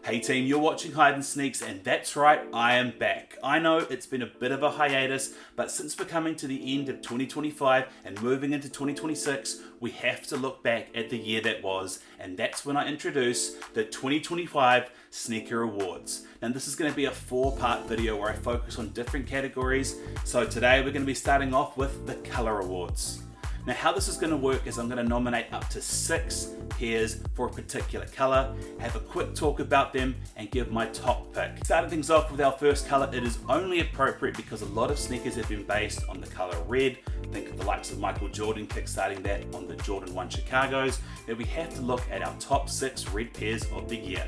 Hey team, you're watching Hide and Sneaks, and that's right, I am back. I know it's been a bit of a hiatus, but since we're coming to the end of 2025 and moving into 2026, we have to look back at the year that was, and that's when I introduce the 2025 Sneaker Awards. Now this is going to be a 4-part video where I focus on different categories, so today we're going to be starting off with the Color Awards. Now how this is going to work is I'm going to nominate up to 6 pairs for a particular colour, have a quick talk about them and give my top pick. Starting things off with our first colour, it is only appropriate because a lot of sneakers have been based on the colour red. Think of the likes of Michael Jordan kickstarting that on the Jordan 1 Chicago's. Now we have to look at our top 6 red pairs of the year.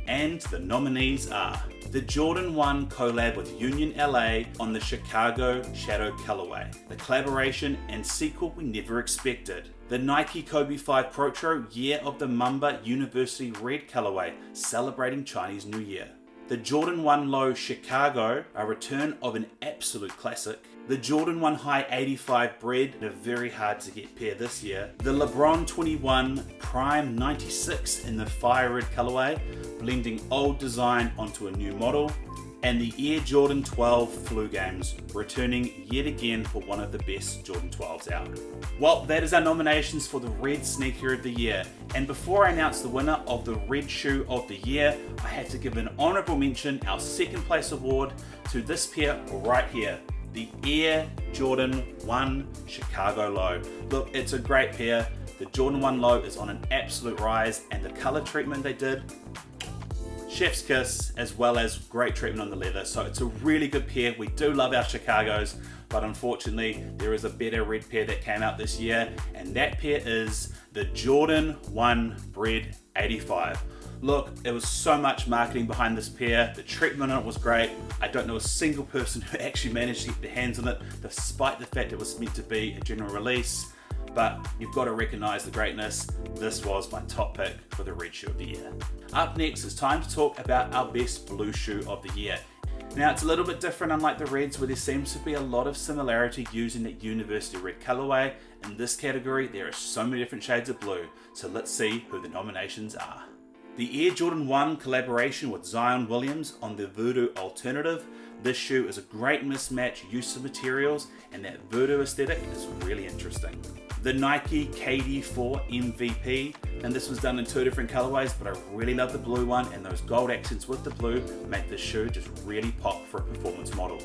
And the nominees are the Jordan 1 collab with Union LA on the Chicago Shadow colorway, the collaboration and sequel we never expected, the Nike Kobe 5 Protro Year of the Mamba University Red colorway celebrating Chinese New Year, the Jordan 1 Low Chicago, a return of an absolute classic, the Jordan 1 High 85 Bread, a very hard to get pair this year, the LeBron 21 Prime 96 in the Fire Red colorway, blending old design onto a new model, and the Air Jordan 12 Flu Games, returning yet again for one of the best Jordan 12s out. Well, that is our nominations for the Red Sneaker of the Year. And before I announce the winner of the Red Shoe of the Year, I have to give an honourable mention, our second place award, to this pair right here, the Air Jordan 1 Chicago Low. Look, it's a great pair. The Jordan 1 Low is on an absolute rise, and the colour treatment they did, chef's kiss, as well as great treatment on the leather. So it's a really good pair. We do love our Chicagos, but unfortunately there is a better red pair that came out this year, and that pair is the Jordan 1 Bread 85. Look, there was so much marketing behind this pair. The treatment on it was great. I don't know a single person who actually managed to get their hands on it, despite the fact it was meant to be a general release. But you've got to recognize the greatness. This was my top pick for the Red Shoe of the Year. Up next, it's time to talk about our best blue shoe of the year. Now it's a little bit different, unlike the reds, where there seems to be a lot of similarity using that University Red colorway. In this category, there are so many different shades of blue, so let's see who the nominations are. The Air Jordan 1 collaboration with Zion Williams on the Voodoo Alternative. This shoe is a great mismatch use of materials, and that Voodoo aesthetic is really interesting. The Nike KD4 MVP, and this was done in 2 different colorways, but I really love the blue one, and those gold accents with the blue make this shoe just really pop for a performance model.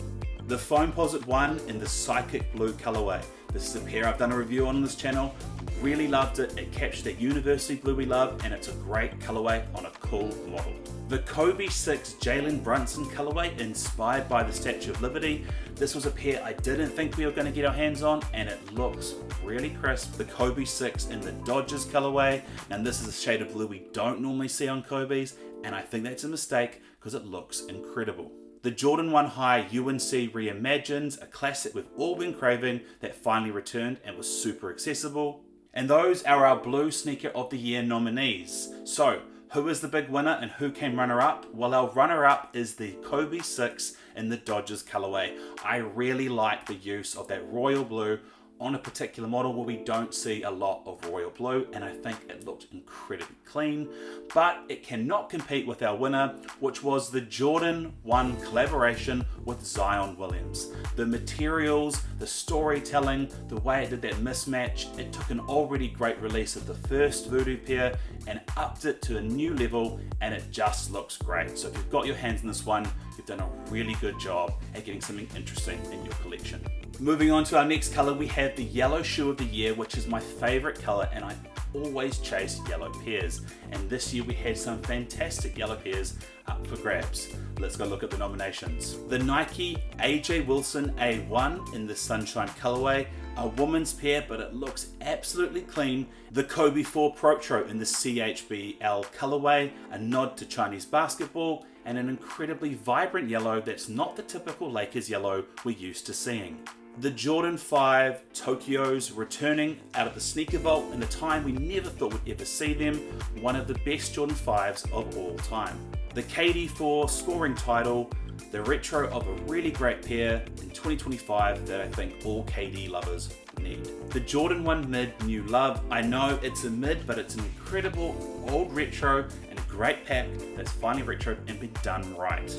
The Foamposite 1 in the Psychic Blue colorway. This is a pair I've done a review on this channel. Really loved it. It captured that university blue we love, and it's a great colorway on a cool model. The Kobe 6 Jalen Brunson colorway, inspired by the Statue of Liberty. This was a pair I didn't think we were going to get our hands on, and it looks really crisp. The Kobe 6 in the Dodgers colorway. Now this is a shade of blue we don't normally see on Kobe's, and I think that's a mistake because it looks incredible. The Jordan 1 High UNC Reimagined, a classic we've all been craving that finally returned and was super accessible. And those are our Blue Sneaker of the Year nominees. So, who is the big winner and who came runner-up? Well, our runner-up is the Kobe 6 in the Dodgers colorway. I really like the use of that royal blue on a particular model where we don't see a lot of royal blue, and I think it looked incredibly clean, but it cannot compete with our winner, which was the Jordan 1 collaboration with Zion Williams. The materials, the storytelling, the way it did that mismatch, it took an already great release of the first Voodoo pair and upped it to a new level, and it just looks great. So if you've got your hands on this one, you've done a really good job at getting something interesting in your collection. Moving on to our next color, we have the Yellow Shoe of the Year, which is my favorite color, and I always chase yellow pairs. And this year we had some fantastic yellow pairs up for grabs. Let's go look at the nominations. The Nike AJ Wilson A1 in the Sunshine colorway, a woman's pair, but it looks absolutely clean. The Kobe 4 Protro in the CHBL colorway, a nod to Chinese basketball, and an incredibly vibrant yellow that's not the typical Lakers yellow we're used to seeing. The Jordan 5 Tokyos returning out of the sneaker vault in a time we never thought we'd ever see them, one of the best Jordan 5s of all time. The KD4 scoring title, the retro of a really great pair in 2025 that I think all KD lovers need. The Jordan 1 Mid New Love, I know it's a mid, but it's an incredible old retro and great pack that's finally retro and been done right.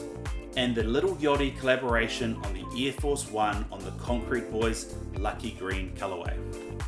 And the Little Yachty collaboration on the Air Force One on the Concrete Boys Lucky Green colorway.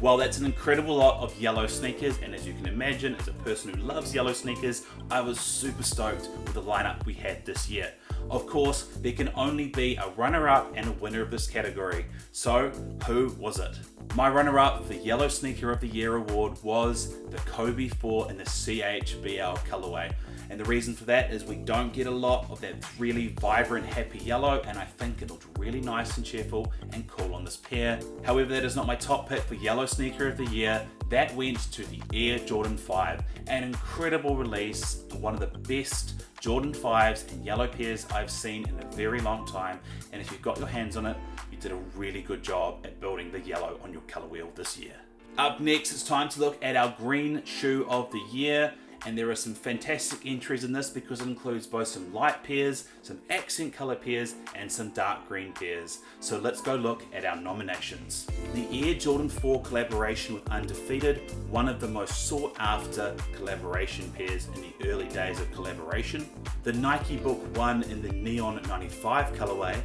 Well, that's an incredible lot of yellow sneakers, and as you can imagine, as a person who loves yellow sneakers, I was super stoked with the lineup we had this year. Of course, there can only be a runner-up and a winner of this category. So, who was it? My runner-up for the Yellow Sneaker of the Year award was the Kobe 4 in the CHBL colorway. And the reason for that is we don't get a lot of that really vibrant, happy yellow, and I think it looked really nice and cheerful and cool on this pair. However, that is not my top pick for Yellow Sneaker of the Year. That went to the Air Jordan 5, an incredible release, one of the best Jordan 5s and yellow pairs I've seen in a very long time, and if you've got your hands on it, you did a really good job at building the yellow on your color wheel this year. Up next, it's time to look at our green shoe of the year. And there are some fantastic entries in this because it includes both some light pairs, some accent color pairs, and some dark green pairs. So let's go look at our nominations. The Air Jordan 4 collaboration with Undefeated, one of the most sought after collaboration pairs in the early days of collaboration. The Nike Book 1 in the Neon 95 colorway,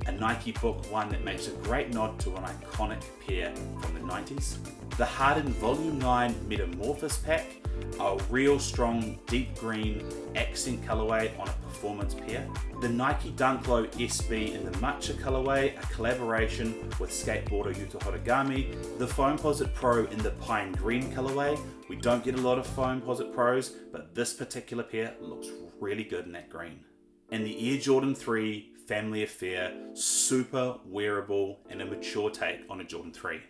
a Nike Book 1 that makes a great nod to an iconic pair from the 90s. The Harden Volume 9 Metamorphosis pack, a real strong deep green accent colorway on a performance pair. The Nike Dunk Low SB in the Matcha colorway, a collaboration with skateboarder Yuta Horigami. The Foamposite Pro in the Pine Green colorway. We don't get a lot of Foamposite Pros, but this particular pair looks really good in that green. And the Air Jordan 3 Family Affair, super wearable and a mature take on a Jordan 3.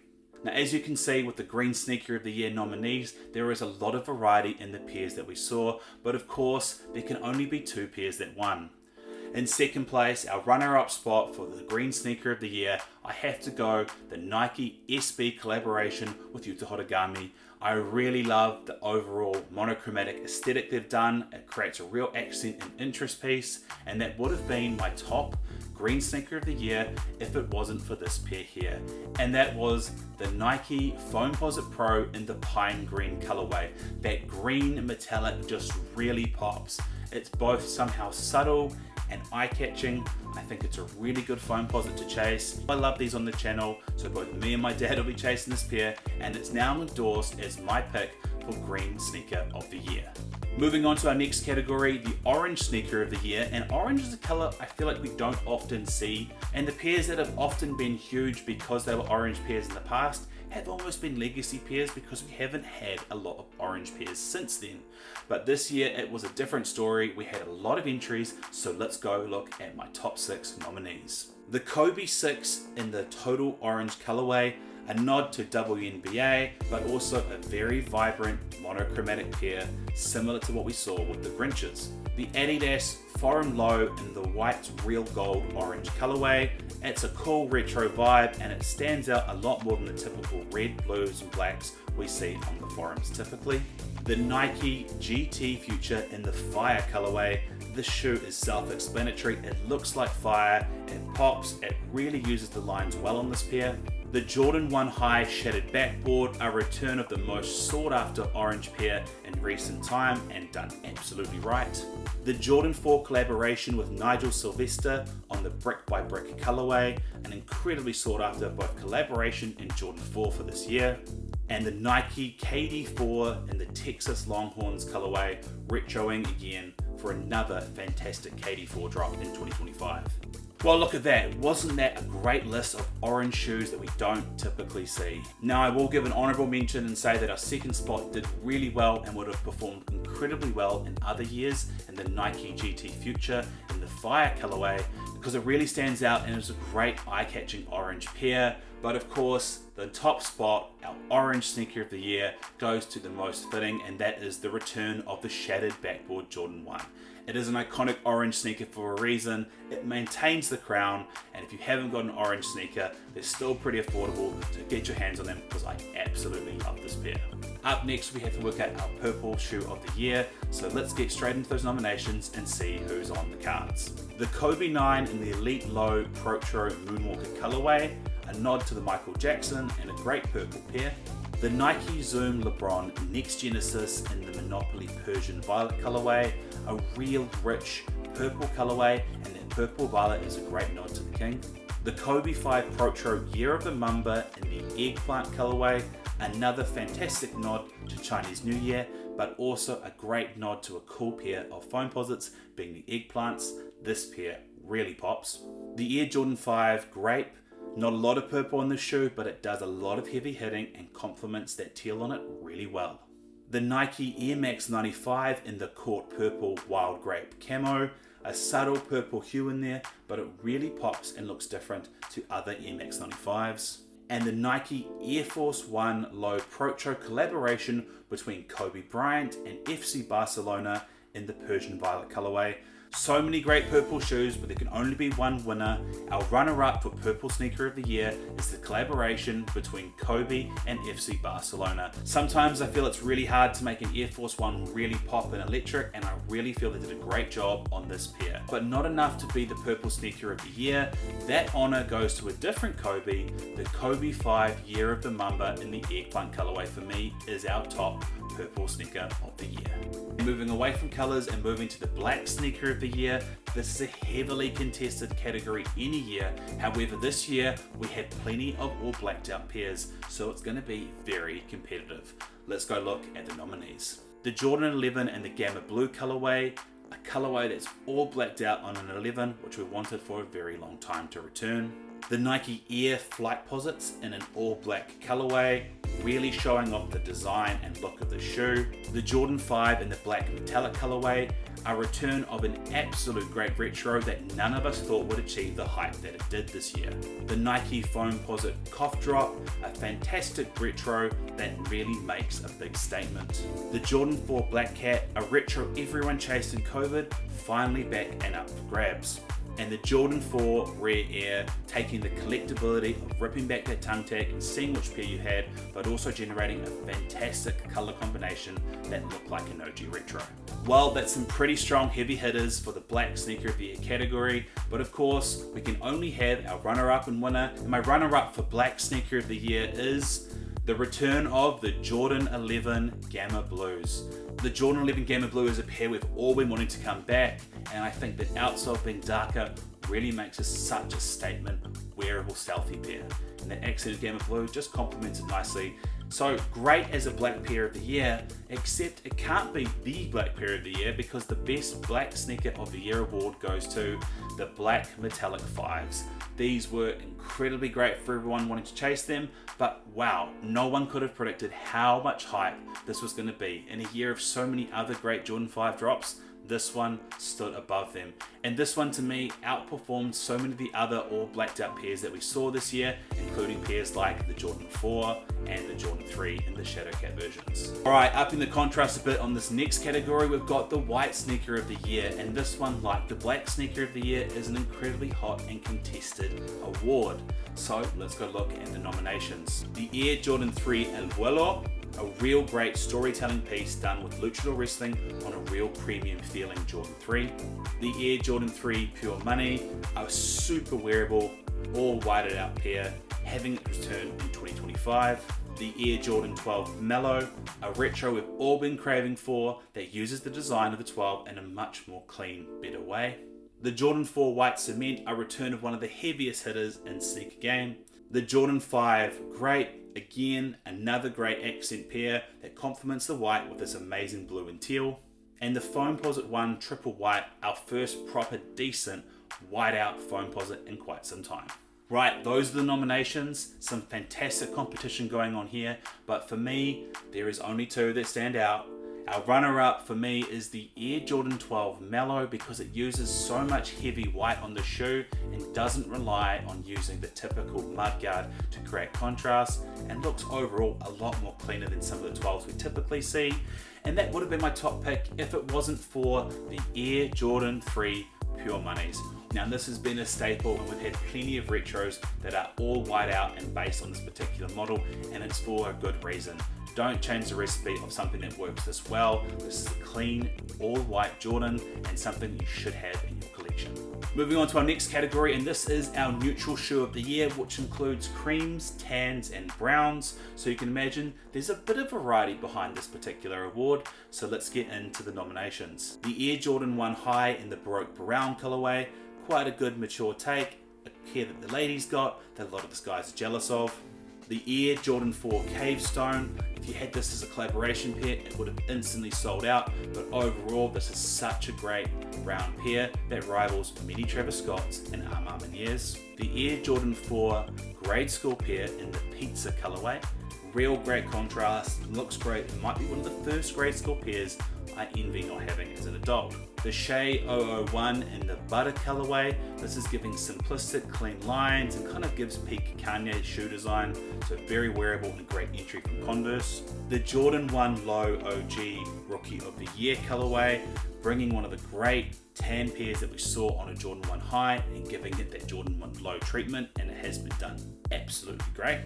Now, as you can see with the Green Sneaker of the Year nominees, there is a lot of variety in the pairs that we saw, but of course, there can only be two pairs that won. In second place, our runner-up spot for the Green Sneaker of the Year, I have to go the Nike SB collaboration with Yuta Horigami. I really love the overall monochromatic aesthetic they've done. It creates a real accent and interest piece, and that would have been my top Green Sneaker of the Year if it wasn't for this pair here. And that was the Nike Foamposite Pro in the Pine Green colorway. That green metallic just really pops. It's both somehow subtle and eye-catching. I think it's a really good Foamposite to chase. I love these on the channel, so both me and my dad will be chasing this pair, and it's now endorsed as my pick for Green Sneaker of the Year. Moving on to our next category, the Orange Sneaker of the Year, and orange is a color I feel like we don't often see, and the pairs that have often been huge because they were orange pairs in the past have almost been legacy pairs because we haven't had a lot of orange pairs since then. But this year it was a different story. We had a lot of entries, so let's go look at my top 6 nominees. The Kobe 6 in the Total Orange colorway, a nod to WNBA, but also a very vibrant monochromatic pair similar to what we saw with the Grinches. The Adidas Forum Low in the white real gold orange colorway. It's a cool retro vibe and it stands out a lot more than the typical red, blues and blacks we see on the forums typically. The Nike GT Future in the Fire colorway. This shoe is self-explanatory, it looks like fire, it pops, it really uses the lines well on this pair. The Jordan 1 High Shattered Backboard, a return of the most sought after orange pair in recent time and done absolutely right. The Jordan 4 collaboration with Nigel Sylvester on the Brick by Brick colorway, an incredibly sought after both collaboration and Jordan 4 for this year. And the Nike KD4 in the Texas Longhorns colorway, retroing again for another fantastic KD4 drop in 2025. Well, look at that. Wasn't that a great list of orange shoes that we don't typically see? Now, I will give an honorable mention and say that our second spot did really well and would have performed incredibly well in other years in the Nike GT Future in the Fire colorway because it really stands out and is a great eye-catching orange pair. But of course, the top spot, our orange sneaker of the year, goes to the most fitting, and that is the return of the Shattered Backboard Jordan 1. It is an iconic orange sneaker for a reason. It maintains the crown, and if you haven't got an orange sneaker, they're still pretty affordable, so get your hands on them because I absolutely love this pair. Up next, we have to work out our purple shoe of the year, so let's get straight into those nominations and see who's on the cards. The Kobe 9 in the Elite Low Protro Moonwalker colorway, a nod to the Michael Jackson and a great purple pair. The Nike Zoom LeBron Next Genesis in the Monopoly Persian Violet colorway, a real rich purple colorway, and that purple violet is a great nod to the king. The Kobe 5 Protro Year of the Mamba in the eggplant colorway, another fantastic nod to Chinese New Year, but also a great nod to a cool pair of foamposites being the eggplants. This pair really pops. The Air Jordan 5 Grape, not a lot of purple on the shoe, but it does a lot of heavy hitting and complements that teal on it really well. The Nike Air Max 95 in the Court Purple Wild Grape Camo, a subtle purple hue in there, but it really pops and looks different to other Air Max 95s. And the Nike Air Force One Low Protro collaboration between Kobe Bryant and FC Barcelona in the Persian Violet colorway. So many great purple shoes, but there can only be one winner. Our runner-up for Purple Sneaker of the Year is the collaboration between Kobe and FC Barcelona. Sometimes I feel it's really hard to make an Air Force One really pop and electric, and I really feel they did a great job on this pair. But not enough to be the Purple Sneaker of the Year. That honor goes to a different Kobe. The Kobe 5 Year of the Mamba in the eggplant colorway for me is our top Purple Sneaker of the Year. Moving away from colors and moving to the Black Sneaker of the Year, this is a heavily contested category any year. However, this year we have plenty of all blacked out pairs, so it's going to be very competitive. Let's go look at the nominees. The Jordan 11 in the Gamma Blue colorway, a colorway that's all blacked out on an 11, which we wanted for a very long time to return. The Nike Air Flight Posits in an all black colorway, really showing off the design and look of the shoe. The Jordan 5 in the black metallic colorway, a return of an absolute great retro that none of us thought would achieve the hype that it did this year. The Nike Foamposite Cough Drop, a fantastic retro that really makes a big statement. The Jordan 4 Black Cat, a retro everyone chased in COVID, finally back and up for grabs. And the Jordan 4 Rare Air, taking the collectability of ripping back that tongue tag and seeing which pair you had, but also generating a fantastic color combination that looked like an OG retro. Well, that's some pretty strong heavy hitters for the Black Sneaker of the Year category, but of course, we can only have our runner-up and winner, and my runner-up for Black Sneaker of the Year is the return of the Jordan 11 Gamma Blues. The Jordan 11 Gamma Blue is a pair we've all been wanting to come back, and I think that outsole being darker really makes it such a statement, wearable stealthy pair. And the accented Gamma Blue just complements it nicely. So great as a black pair of the year, except it can't be the black pair of the year because the best black sneaker of the year award goes to the Black Metallic 5s. These were incredibly great for everyone wanting to chase them, but wow, no one could have predicted how much hype this was going to be. In a year of so many other great Jordan 5 drops, this one stood above them. And this one to me outperformed so many of the other all blacked out pairs that we saw this year, including pairs like the Jordan 4 and the Jordan 3 in the Shadow Cat versions. Alright, upping the contrast a bit on this next category, we've got the White Sneaker of the Year, and this one, like the Black Sneaker of the Year, is an incredibly hot and contested award. So let's go look at the nominations. The Air Jordan 3 El Vuelo, a real great storytelling piece done with luchador wrestling on a real premium feeling Jordan 3. The Air Jordan 3 Pure Money, a super wearable, all whited out pair, having it return in 2025. The Air Jordan 12 Mellow, a retro we've all been craving for that uses the design of the 12 in a much more clean, better way. The Jordan 4 White Cement, a return of one of the heaviest hitters in sneaker game. The Jordan 5 Great, again, another great accent pair that complements the white with this amazing blue and teal. And the Foamposite 1 Triple White, our first proper decent whiteout Foamposite in quite some time. Right, those are the nominations. Some fantastic competition going on here, but for me, there is only two that stand out. Our runner-up for me is the Air Jordan 12 Mellow because it uses so much heavy white on the shoe and doesn't rely on using the typical mudguard to create contrast, and looks overall a lot more cleaner than some of the 12s we typically see. And that would have been my top pick if it wasn't for the Air Jordan 3 Pure Moneys. Now this has been a staple, and we've had plenty of retros that are all white out and based on this particular model, and it's for a good reason. Don't change the recipe of something that works this well. This is a clean, all white Jordan and something you should have in your collection. Moving on to our next category, and this is our neutral shoe of the year, which includes creams, tans, and browns. So you can imagine there's a bit of variety behind this particular award. So let's get into the nominations. The Air Jordan 1 High in the Baroque Brown colorway, quite a good mature take, a pair that the ladies got, that a lot of the guys are jealous of. The Air Jordan 4 Cave Stone, if you had this as a collaboration pair, it would have instantly sold out, but overall this is such a great brown pair that rivals many Travis Scott's and Armaniers. The Air Jordan 4 Grade School pair in the Pizza colorway, real great contrast, looks great, it might be one of the first grade school pairs I envy not having as an adult. The Shea 001 in the Butter colorway, this is giving simplistic, clean lines and kind of gives peak Kanye shoe design, so very wearable and great entry from Converse. The Jordan 1 Low OG Rookie of the Year colorway, bringing one of the great tan pairs that we saw on a Jordan 1 High and giving it that Jordan 1 Low treatment, and it has been done absolutely great.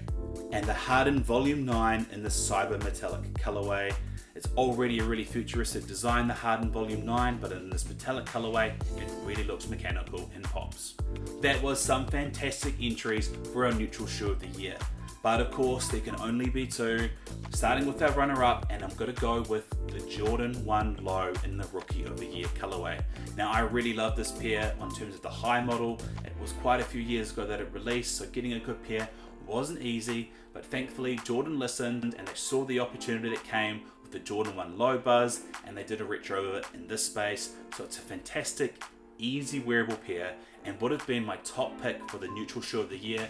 And the Harden Volume 9 in the Cyber Metallic colorway. It's already a really futuristic design, the Harden Volume 9, but in this metallic colorway, it really looks mechanical and pops. That was some fantastic entries for our neutral shoe of the year. But of course, there can only be two, starting with our runner-up, and I'm going to go with the Jordan 1 Low in the Rookie of the Year colorway. Now, I really love this pair on terms of the high model. It was quite a few years ago that it released, so getting a good pair wasn't easy, but thankfully Jordan listened and they saw the opportunity that came with the Jordan 1 Low buzz, and they did a retro of it in this space. So it's a fantastic, easy wearable pair, and would have been my top pick for the neutral shoe of the year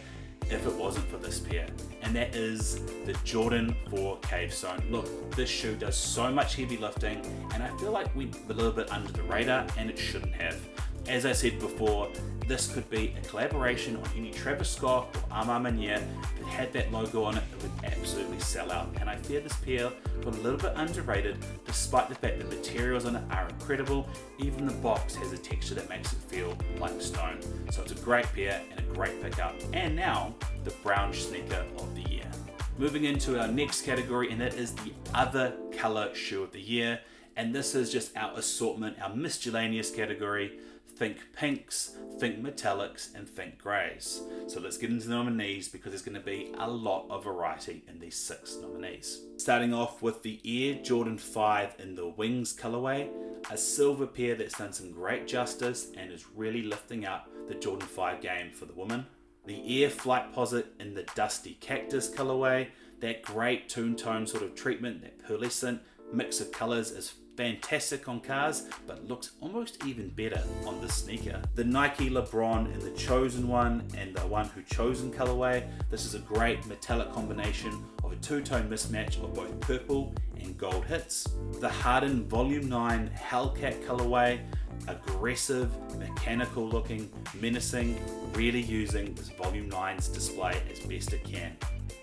if it wasn't for this pair, and that is the Jordan 4 Cave Stone. Look, this shoe does so much heavy lifting, and I feel like went a little bit under the radar, and it shouldn't have. As I said before, this could be a collaboration on any Travis Scott or Armanier. If it had that logo on it, it would absolutely sell out. And I fear this pair got a little bit underrated, despite the fact the materials on it are incredible. Even the box has a texture that makes it feel like stone. So it's a great pair and a great pickup. And now, the brown sneaker of the year. Moving into our next category, and that is the other color shoe of the year. And this is just our assortment, our miscellaneous category. Think pinks, think metallics, and think greys. So let's get into the nominees, because there's going to be a lot of variety in these 6 nominees. Starting off with the Air Jordan 5 in the Wings colorway, a silver pair that's done some great justice and is really lifting up the Jordan 5 game for the woman. The Air Flightposite in the Dusty Cactus colorway, that great two-tone sort of treatment, that pearlescent mix of colors is fantastic on cars, but looks almost even better on this sneaker. The Nike LeBron in the Chosen 1 and the One Who Chosen colorway. This is a great metallic combination of a two-tone mismatch of both purple and gold hits. The Harden Volume 9 Hellcat colorway, aggressive, mechanical looking, menacing, really using this Volume 9's display as best it can.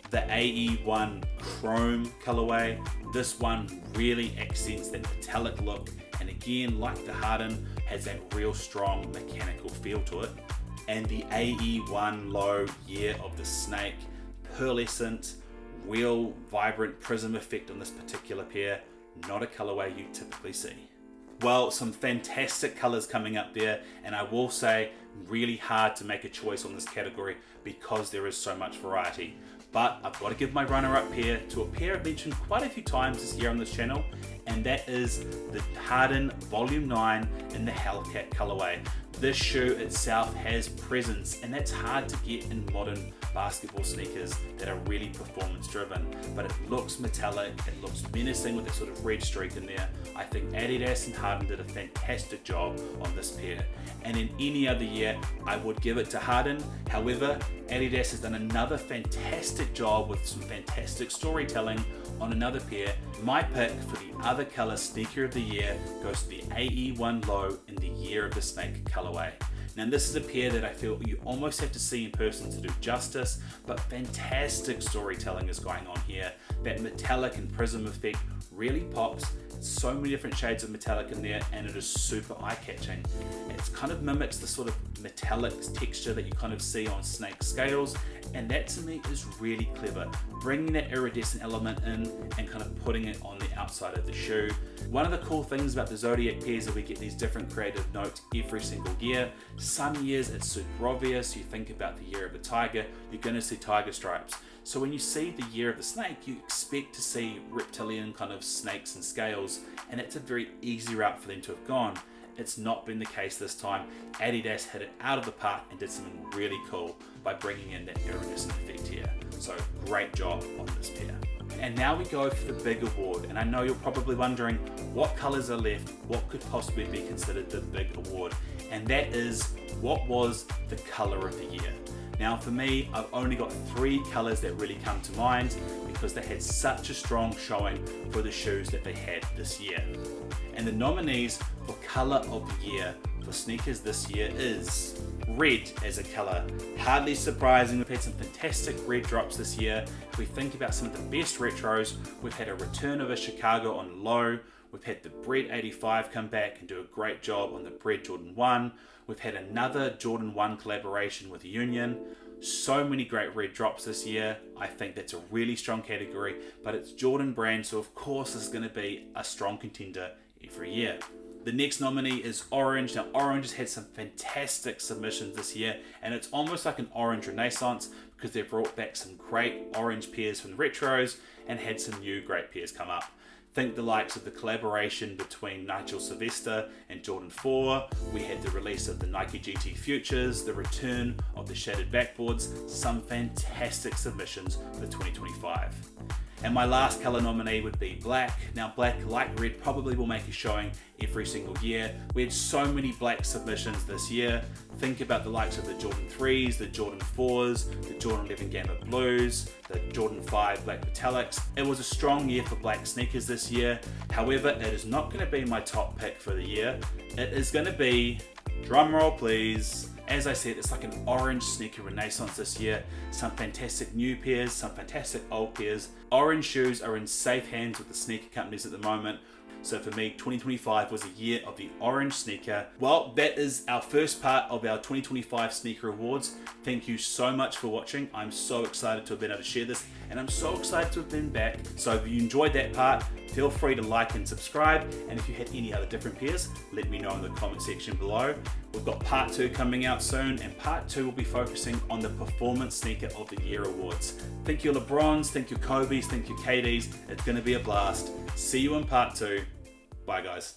The AE1 Chrome colorway, this one really accents that metallic look, and again, like the Harden, has that real strong mechanical feel to it. And the AE1 Low Year of the Snake, pearlescent, real vibrant prism effect on this particular pair, not a colorway you typically see. Well, some fantastic colors coming up there, and I will say really hard to make a choice on this category because there is so much variety. But I've got to give my runner-up pair to a pair I've mentioned quite a few times this year on this channel, and that is the Harden Volume 9 in the Hellcat colorway. This shoe itself has presence, and that's hard to get in modern basketball sneakers that are really performance driven, but it looks metallic, it looks menacing with that sort of red streak in there. I think Adidas and Harden did a fantastic job on this pair, and in any other year I would give it to Harden. However, Adidas has done another fantastic job with some fantastic storytelling on another pair. My pick for the other color sneaker of the year goes to the AE1 Low in the Year of the Snake colorway. Now this is a pair that I feel you almost have to see in person to do justice, but fantastic storytelling is going on here. That metallic and prism effect really pops, so many different shades of metallic in there, and it is super eye-catching. It kind of mimics the sort of metallic texture that you kind of see on snake scales, and that to me is really clever, bringing that iridescent element in and kind of putting it on the outside of the shoe. One of the cool things about the Zodiac pairs is we get these different creative notes every single year. Some years it's super obvious. You think about the year of the tiger, you're going to see tiger stripes. So when you see the year of the snake, you expect to see reptilian kind of snakes and scales, and it's a very easy route for them to have gone. It's not been the case this time. Adidas hit it out of the park and did something really cool by bringing in that iridescent effect here. So great job on this pair. And now we go for the big award, and I know you're probably wondering what colours are left, what could possibly be considered the big award, and that is what was the colour of the year. Now for me, I've only got 3 colours that really come to mind because they had such a strong showing for the shoes that they had this year. And the nominees for colour of the year for sneakers this year is red as a colour. Hardly surprising, we've had some fantastic red drops this year. If we think about some of the best retros, we've had a return of a Chicago on low, we've had the Bred 85 come back and do a great job on the Bred Jordan 1, we've had another Jordan 1 collaboration with Union. So many great red drops this year. I think that's a really strong category, but it's Jordan brand, so of course it's going to be a strong contender every year. The next nominee is orange. Now orange has had some fantastic submissions this year, and it's almost like an orange renaissance because they've brought back some great orange pairs from the retros and had some new great pairs come up. Think the likes of the collaboration between Nigel Sylvester and Jordan 4. We had the release of the Nike GT Futures, the return of the shaded backboards, some fantastic submissions for 2025. And my last colour nominee would be black. Now black, like red, probably will make a showing every single year. We had so many black submissions this year. Think about the likes of the Jordan 3s, the Jordan 4s, the Jordan 11 Gambit Blues, the Jordan 5 Black Metallics. It was a strong year for black sneakers this year. However, it is not going to be my top pick for the year. It is going to be, drumroll please, as I said, it's like an orange sneaker renaissance this year. Some fantastic new pairs, some fantastic old pairs. Orange shoes are in safe hands with the sneaker companies at the moment. So for me, 2025 was a year of the orange sneaker. Well, that is our first part of our 2025 sneaker awards. Thank you so much for watching. I'm so excited to have been able to share this, and I'm so excited to have been back. So if you enjoyed that part, feel free to like and subscribe. And if you had any other different pairs, let me know in the comment section below. We've got part 2 coming out soon, and part 2 will be focusing on the Performance Sneaker of the Year awards. Think your LeBrons, think your Kobe's, think your KD's. It's going to be a blast. See you in part 2. Bye guys.